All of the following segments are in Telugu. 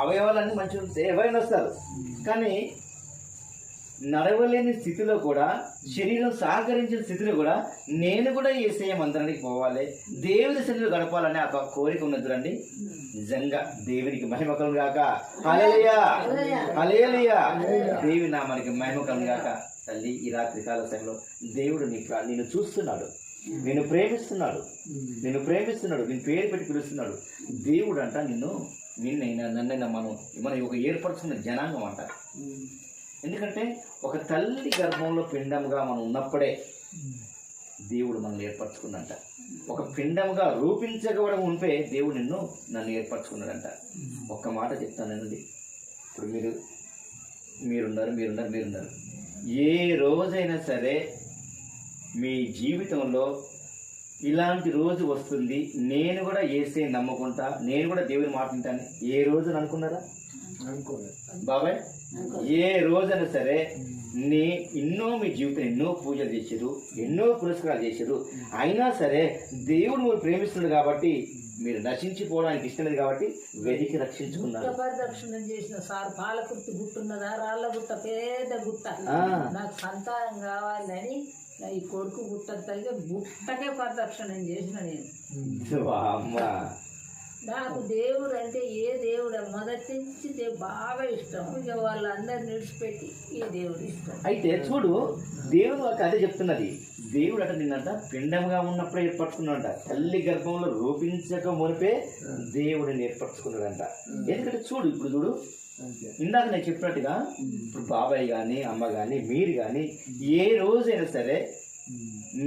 అవయవాలన్నీ మంచిగా ఉంటే ఎవరైనా వస్తారు. కానీ నడవలేని స్థితిలో కూడా, శరీరం సహకరించిన స్థితిలో కూడా నేను కూడా యేసయ్య మందిరానికి పోవాలి, దేవుని సన్నిధిలో గడపాలనే ఆ కోరిక ఉన్నది చూడండి. నిజంగా దేవునికి మహిమ కలుగును గాక. హల్లెలూయా, హల్లెలూయా. దేవుని నామానికి మహిమ కలుగును గాక. తల్లి, ఈ రాత్రి కాల సమయంలో దేవుడు నిన్ను చూస్తున్నాడు, నిన్ను ప్రేమిస్తున్నాడు, నిన్ను పేరు పెట్టి పిలుస్తున్నాడు. దేవుడు అంట నిన్నైనా నన్నైనా మనం ఒక ఏర్పరచుకున్న జనాంగం అంట. ఎందుకంటే ఒక తల్లి గర్భంలో పిండముగా మనం ఉన్నప్పుడే దేవుడు మనల్ని ఏర్పరచుకున్నంట. ఒక పిండముగా రూపించకపోవడం ఉంటే దేవుడు నన్ను ఏర్పరచుకున్నాడంట. ఒక్క మాట చెప్తానండి. ఇప్పుడు మీరున్నారు. ఏ రోజైనా సరే మీ జీవితంలో ఇలాంటి రోజు వస్తుంది, నేను కూడా యేసయ్యని నమ్ముకుంటా, నేను కూడా దేవుని మాట వింటాను, ఏ రోజు అనుకున్నారా? బాబాయ్, ఏ రోజైనా సరే మీ జీవితం ఎన్నో పూజలు చేశారు, ఎన్నో పురస్కారాలు చేశారు, అయినా సరే దేవుడు మీరు ప్రేమిస్తున్నాడు కాబట్టి, మీరు నశించిపోవడానికి ఇష్టం లేదు కాబట్టి వెతికి రక్షించుకున్నారు. పరిరక్షణ చేసిన సార్ పాలకుర్తి గుట్టున్నదా, రాళ్ళ గుట్ట, పెద్ద గుట్ట, నాకు సంతానం కావాలని ఈ కొడుకు గుట్ట తల్లి గుట్టకే పరిరక్షణ చేసిన నేను. నాకు దేవుడు అంటే ఏ దేవుడు మొదటి నుంచి బాగా ఇష్టం. ఇక వాళ్ళందరిని విడిచిపెట్టి ఈ దేవుడు ఇష్టం. అయితే చూడు, దేవుడు ఒక అదే చెప్తున్నది. దేవుడు అట నిన్నంట పిండముగా ఉన్నప్పుడే ఏర్పరచుకున్నాడంట. తల్లి గర్భంలో రూపించక మునిపే దేవుడిని ఏర్పరచుకున్నాడంట. ఎందుకంటే చూడు ఇందాక నేను చెప్పినట్టుగా, ఇప్పుడు బాబాయ్ కానీ, అమ్మ కానీ, మీరు కానీ ఏ రోజైనా సరే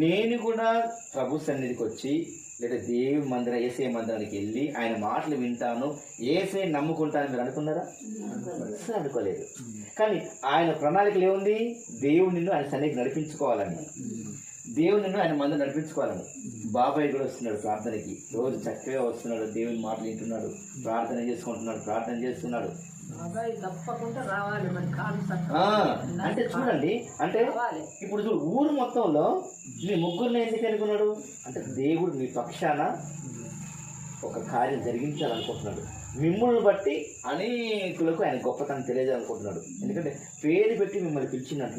నేను కూడా ప్రభు సన్నిధికి వచ్చి, లేదా దేవుని మందిరం యేసయ్య మందిరానికి వెళ్ళి ఆయన మాటలు వింటాను, యేసయ్య నమ్ముకుంటాను మీరు అనుకున్నారా? అసలు అనుకోలేదు. కానీ ఆయన ప్రణాళికలు ఏముంది? దేవుడు నిన్ను ఆయన సన్నిధికి నడిపించుకోవాలని, దేవుడు నిన్ను ఆయన మందిరం నడిపించుకోవాలని. బాబాయ్ కూడా వస్తున్నాడు ప్రార్థనకి, రోజు చక్కగా వస్తున్నాడు, దేవుని మాటలు వింటున్నాడు, ప్రార్థన చేస్తున్నాడు. తప్పకుండా రావాలి. అంటే చూడండి, అంటే ఇప్పుడు చూడు, ఊరు మొత్తంలో మీ ముగ్గురిని ఎందుకు అనుకున్నాడు అంటే, దేవుడు మీ పక్షాన ఒక కార్యం జరిగించాలనుకుంటున్నాడు. మిమ్మల్ని బట్టి అనేకులకు ఆయన గొప్పతనం తెలియజేయాలనుకుంటున్నాడు. ఎందుకంటే పేరు పెట్టి మిమ్మల్ని పిలిచింది అంటున్నాడు.